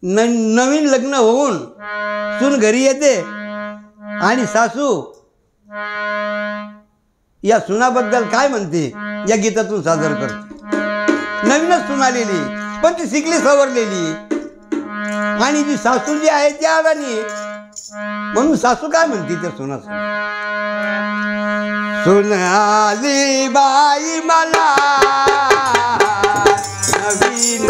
नवीन लग्न होऊन सून घरी येते आणि सासू या सुनाबद्दल काय म्हणते या गीतातून सादर करते. नवीनच सून आलेली पण ती शिकली सवरलेली आणि जी सासू जी आहे ती अडाणी. म्हणून सासू काय म्हणते त्या सुनास, सुन आली बाई मला नवीन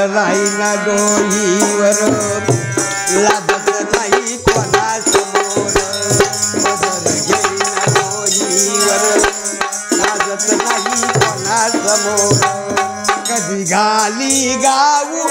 राहिला डोळीवर लाजत नाही कोणासमोर. पदर घेईना डोळीवर लाजत नाही कोणासमोर. कधी घाली गाऊ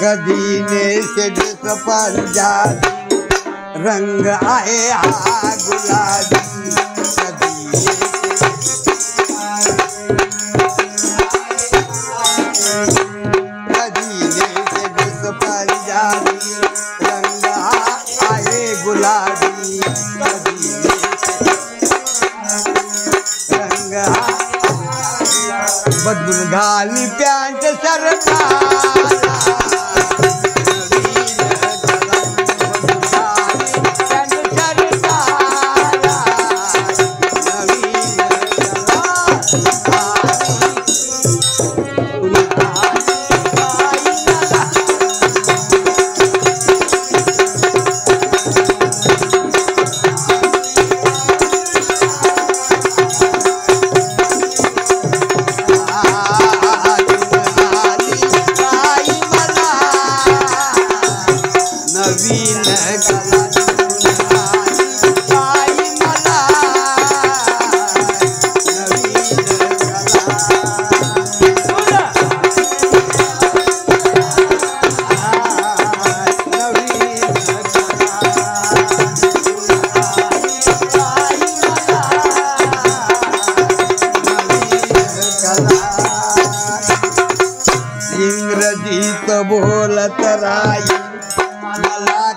कधी नेसेस पंजाबी रंग आहे हा गुलाबी. कधी नेसेस पंजाबी रंग आहे गुलाबी. रंग बदलून घाली पॅन्ट सरकार. इंग्रजीत बोलत राई मला